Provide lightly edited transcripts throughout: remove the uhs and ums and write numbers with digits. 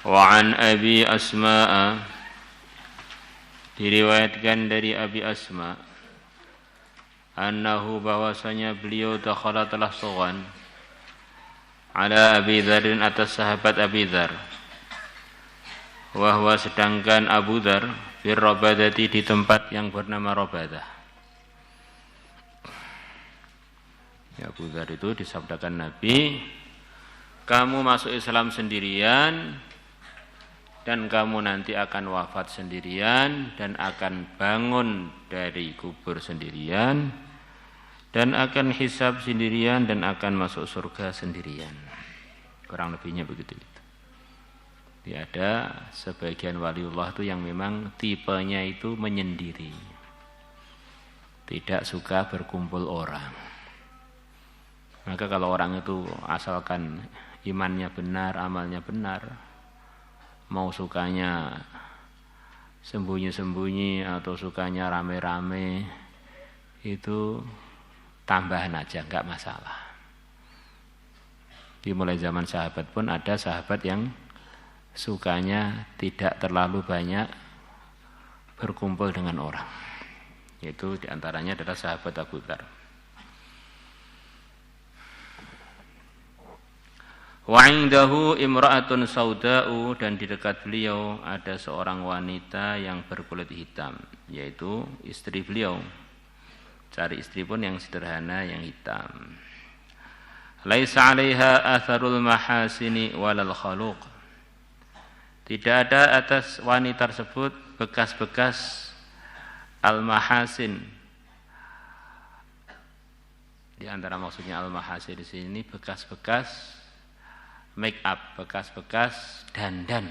Wa an Abi Asma, diriwayatkan dari Abi Asma, annahu bahwasanya beliau dakhala telah sowan ala Abi Dzar atas sahabat Abi Dzar, wahwa sedangkan Abu Dzar bir Rabadati di tempat yang bernama Rabadah. Ya, Abu Dzar itu disabdakan Nabi, kamu masuk Islam sendirian dan kamu nanti akan wafat sendirian dan akan bangun dari kubur sendirian dan akan hisab sendirian dan akan masuk surga sendirian. Kurang lebihnya begitu. Ya, ada sebagian waliullah itu yang memang tipenya itu menyendiri, tidak suka berkumpul orang. Maka kalau orang itu asalkan imannya benar, amalnya benar, mau sukanya sembunyi-sembunyi atau sukanya rame-rame, itu tambahan aja, enggak masalah. Dimulai zaman sahabat pun ada sahabat yang sukanya tidak terlalu banyak berkumpul dengan orang. Itu diantaranya adalah sahabat Abu Dzar. Wa indahu imra'atun sauda'u, dan di dekat beliau ada seorang wanita yang berkulit hitam, yaitu istri beliau. Cari istri pun yang sederhana, yang hitam. Laisa 'alaiha atharul mahasini walal khaluq. Tidak ada atas wanita tersebut bekas-bekas al-mahasin. Di antara maksudnya al-mahasin di sini bekas-bekas make up, bekas-bekas dandan.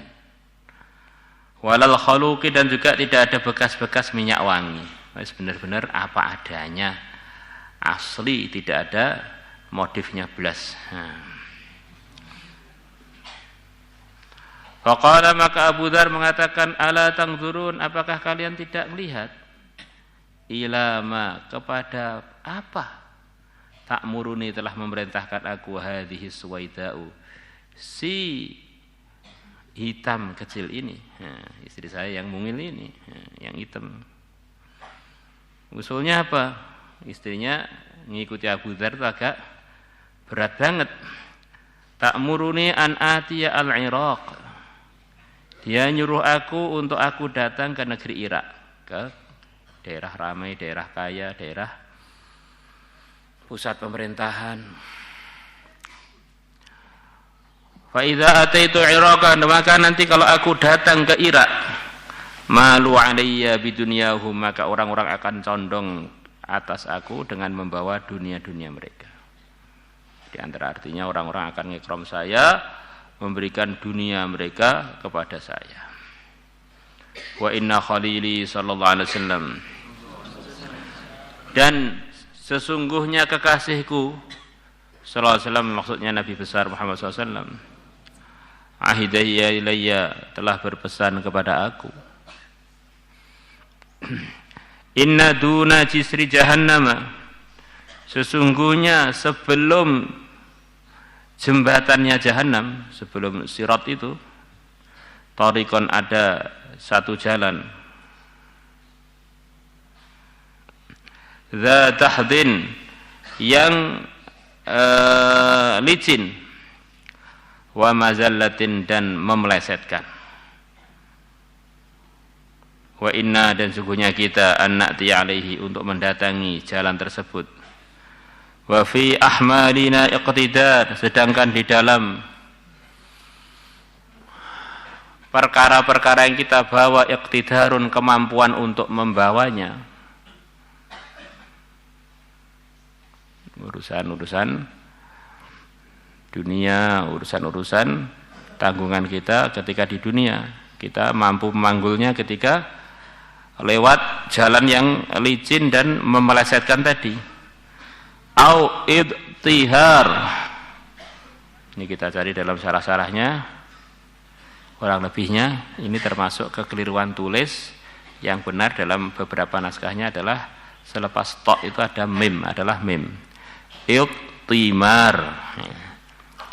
Walal khaluqi, dan juga tidak ada bekas-bekas minyak wangi. Benar-benar apa adanya, asli, tidak ada modifnya belas. Faqala, maka Abu Dzar mengatakan, ala tangzurun, apakah kalian tidak melihat? Ilama, kepada apa? Ta'muruni, telah memerintahkan aku, hadhihi suwaida'u, si hitam kecil ini, istri saya yang mungil ini, yang hitam. Usulnya apa? Istrinya mengikuti Abu Dzar itu agak berat banget. Ta'muruni an atiya al-Iraq, dia nyuruh aku untuk aku datang ke negeri Irak, ke daerah ramai, daerah kaya, daerah pusat pemerintahan. Fa idza ataitu Iraqan, maka nanti kalau aku datang ke Irak, malu alayya bidunyahum, maka orang-orang akan condong atas aku dengan membawa dunia-dunia mereka. Di antara artinya orang-orang akan ngikram saya, memberikan dunia mereka kepada saya. Wa inna khalili sallallahu alaihi wasallam, dan sesungguhnya kekasihku sallallahu alaihi wasallam, maksudnya Nabi besar Muhammad sallallahu alaihi wasallam, ahidayya ilayya, telah berpesan kepada aku, inna duna jisri jahannama, sesungguhnya sebelum jembatannya Jahannam, sebelum sirat itu, tariqon, ada satu jalan, dza tahdin, yang licin, wa mazallatin, dan memelesetkan. Wa inna, dan sungguhnya kita, an-na'ti alaihi, untuk mendatangi jalan tersebut. Wa fi ahmalina iqtidar, sedangkan di dalam perkara-perkara yang kita bawa, iqtidarun, kemampuan untuk membawanya. Urusan-urusan dunia, urusan-urusan tanggungan kita ketika di dunia, kita mampu memanggulnya ketika lewat jalan yang licin dan memelesetkan tadi. Au idtihar, ini kita cari dalam syarah-syarahnya, kurang lebihnya ini termasuk kekeliruan tulis. Yang benar dalam beberapa naskahnya adalah selepas tok itu ada mim, adalah mim. Idtimar,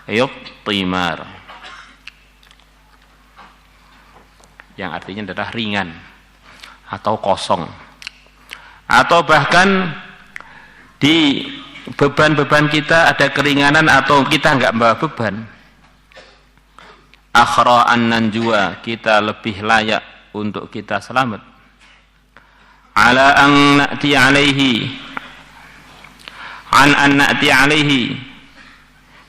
idtimar. yang artinya adalah ringan atau kosong. Atau bahkan di beban-beban kita ada keringanan atau kita enggak membawa beban. Akhra an-nanjua, kita lebih layak untuk kita selamat. Ala an na'ti alaihi, an na'ti alaihi,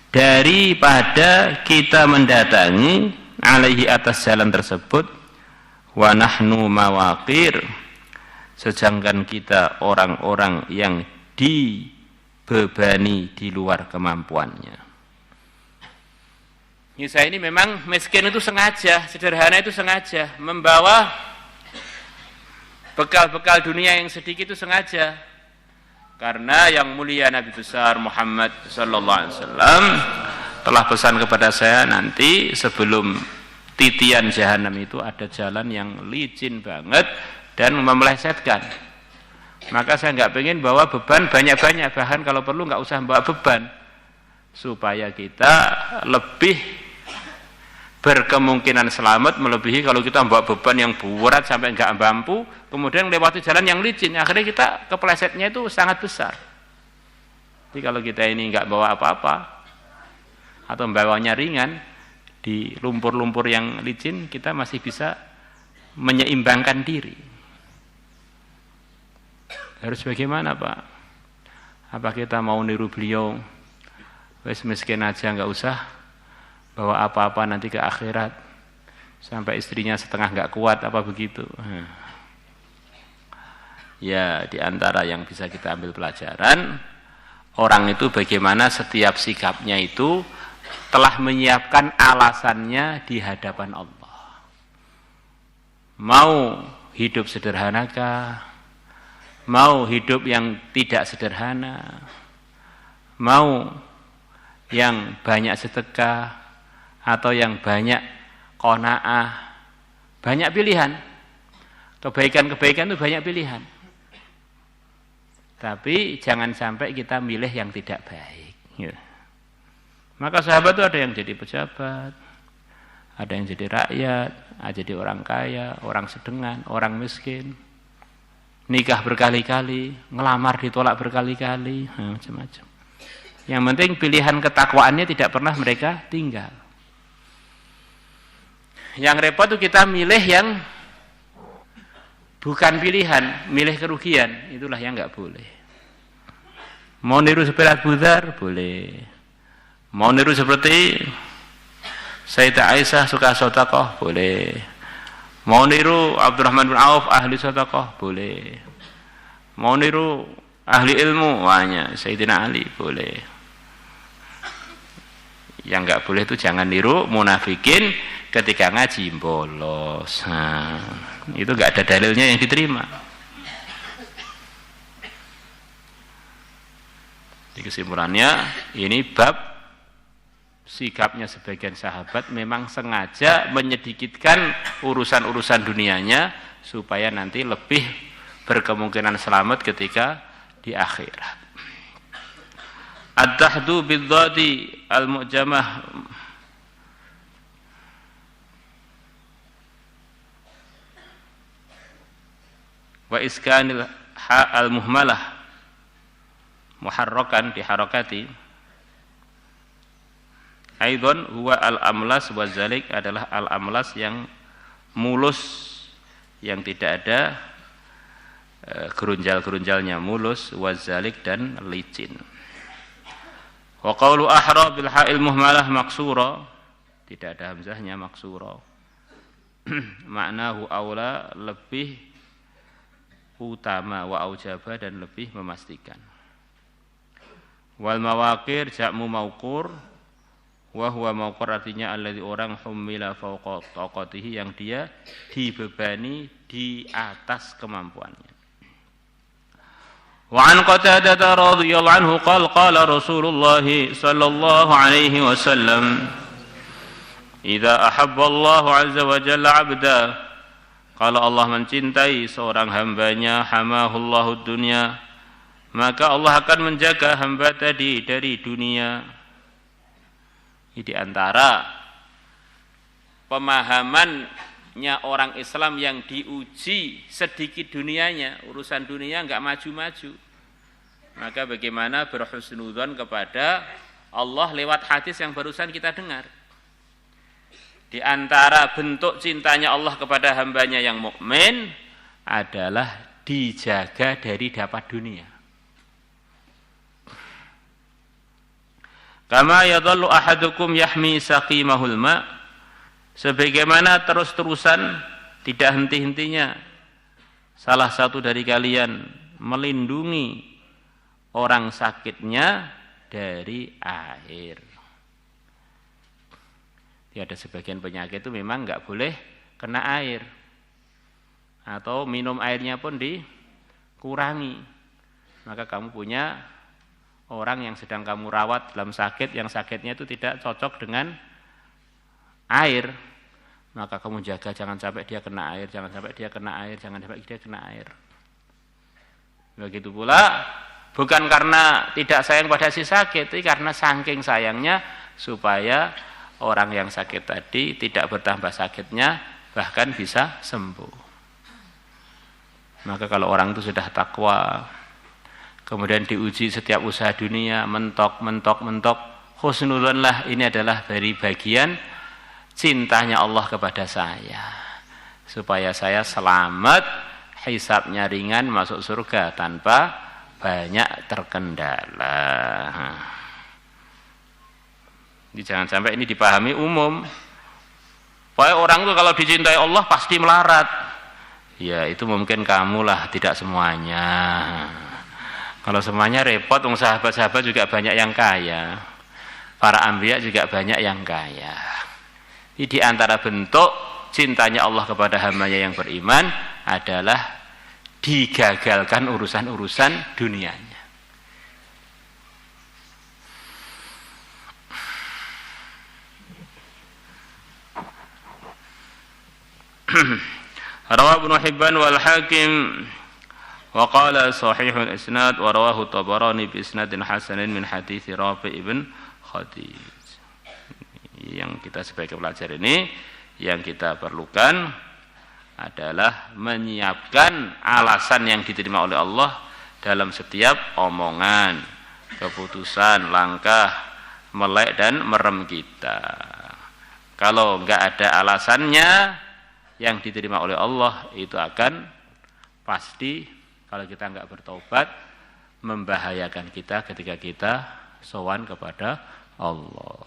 daripada kita mendatangi alaihi atas jalan tersebut, wa nahnu mawaqir, sedangkan kita orang-orang yang dibebani di luar kemampuannya. Saya ini memang miskin itu sengaja, sederhana itu sengaja, membawa bekal-bekal dunia yang sedikit itu sengaja. Karena yang mulia Nabi besar Muhammad sallallahu alaihi wasallam telah pesan kepada saya, nanti sebelum titian jahanam itu ada jalan yang licin banget dan memelesetkan. Maka saya nggak pengen bawa beban banyak-banyak, bahkan kalau perlu nggak usah bawa beban, supaya kita lebih berkemungkinan selamat melebihi kalau kita bawa beban yang berat sampai nggak mampu, kemudian lewati jalan yang licin, akhirnya kita keplesetnya itu sangat besar. Jadi kalau kita ini nggak bawa apa-apa atau bawanya ringan di lumpur-lumpur yang licin, kita masih bisa menyeimbangkan diri. Harus bagaimana, Pak? Apa kita mau niru beliau? Wes miskin aja nggak usah bawa apa-apa nanti ke akhirat, sampai istrinya setengah nggak kuat, apa begitu? Ya, di antara yang bisa kita ambil pelajaran, orang itu bagaimana setiap sikapnya itu telah menyiapkan alasannya di hadapan Allah. Mau hidup sederhanakah? Mau hidup yang tidak sederhana? Mau yang banyak sedekah atau yang banyak qanaah? Banyak pilihan. Kebaikan-kebaikan itu banyak pilihan. Tapi jangan sampai kita milih yang tidak baik. Ya. Maka sahabat itu ada yang jadi pejabat, ada yang jadi rakyat, ada jadi orang kaya, orang sedengan, orang miskin. Nikah berkali-kali, ngelamar ditolak berkali-kali, macam-macam. Yang penting pilihan ketakwaannya tidak pernah mereka tinggal. Yang repot itu kita milih yang bukan pilihan, milih kerugian, itulah yang enggak boleh. Mau niru seperti Abu Dzar, boleh. Mau niru seperti Sayyidah Aisyah suka sedekah, boleh. Mau niru Abdurrahman bin Auf ahli sedekah, boleh. Mau niru ahli ilmu, wahnya Sayyidina Ali, boleh. Yang enggak boleh itu jangan niru munafikin ketika ngaji bolos. Nah, itu enggak ada dalilnya yang diterima. Di kesimpulannya, ini bab sikapnya sebagian sahabat memang sengaja menyedikitkan urusan-urusan dunianya supaya nanti lebih berkemungkinan selamat ketika di akhirat. Ad-dahdu bid-dhati al-mu'jamah wa iskanil ha al-muhmalah muharrakan diharakati. Aidon huwa al-amlas wa zalik, adalah al-amlas yang mulus, yang tidak ada gerunjal-gerunjalnya, mulus, wa zalik dan licin. Wa qawlu ahra bil ha'il muhmalah maksura, tidak ada hamzahnya, maksura. Maknahu aula, lebih utama, wa aujaba dan lebih memastikan. Wal mawaqir ja'mu mauqur, wa huwa mauqur artinya alladzi orang humila fawqa taqatihi, yang dia dibebani di atas kemampuannya. Wa an Qatadah radhiyallahu anhu qala Rasulullah sallallahu alaihi wasallam idza ahabba Allah azza wa jalla 'abda, kalau Allah mencintai seorang hambanya, hamahullahu dunya, maka Allah akan menjaga hamba tadi dari dunia. Ini di antara pemahaman banyaknya orang Islam yang diuji sedikit dunianya, urusan dunia enggak maju-maju. Maka bagaimana berhusnudzon kepada Allah lewat hadis yang barusan kita dengar. Di antara bentuk cintanya Allah kepada hambanya yang mukmin adalah dijaga dari dapat dunia. Kama yadhallu ahadukum yahmi saqimahul ma, sebagaimana terus-terusan tidak henti-hentinya salah satu dari kalian melindungi orang sakitnya dari air. Ada sebagian penyakit itu memang enggak boleh kena air. Atau minum airnya pun dikurangi. Maka kamu punya orang yang sedang kamu rawat dalam sakit, yang sakitnya itu tidak cocok dengan air. Maka kamu jaga jangan sampai dia kena air, jangan sampai dia kena air, jangan sampai dia kena air. Begitu pula, bukan karena tidak sayang pada si sakit, tapi karena saking sayangnya supaya orang yang sakit tadi tidak bertambah sakitnya, bahkan bisa sembuh. Maka kalau orang itu sudah takwa, kemudian diuji setiap usaha dunia, mentok, husnudzonlah, ini adalah dari bagian cintanya Allah kepada saya. Supaya saya selamat, hisabnya ringan, masuk surga tanpa banyak terkendala. Jadi jangan sampai ini dipahami umum. Pokoknya orang itu kalau dicintai Allah pasti melarat. Ya itu mungkin kamulah, tidak semuanya. Kalau semuanya repot, sahabat-sahabat juga banyak yang kaya. Para anbiya juga banyak yang kaya. Jadi di antara bentuk cintanya Allah kepada hambanya yang beriman adalah digagalkan urusan-urusan dunianya. Rawahu Ibnu Hibban wal Hakim wa qala sahihul isnad wa rawahu Tabarani bi isnadin hasanin min hadits Rafi' ibn Khadij. Yang kita sebagai pelajar ini yang kita perlukan adalah menyiapkan alasan yang diterima oleh Allah dalam setiap omongan, keputusan, langkah, melek dan merem kita. Kalau enggak ada alasannya yang diterima oleh Allah, itu akan pasti kalau kita enggak bertaubat membahayakan kita ketika kita sowan kepada Allah.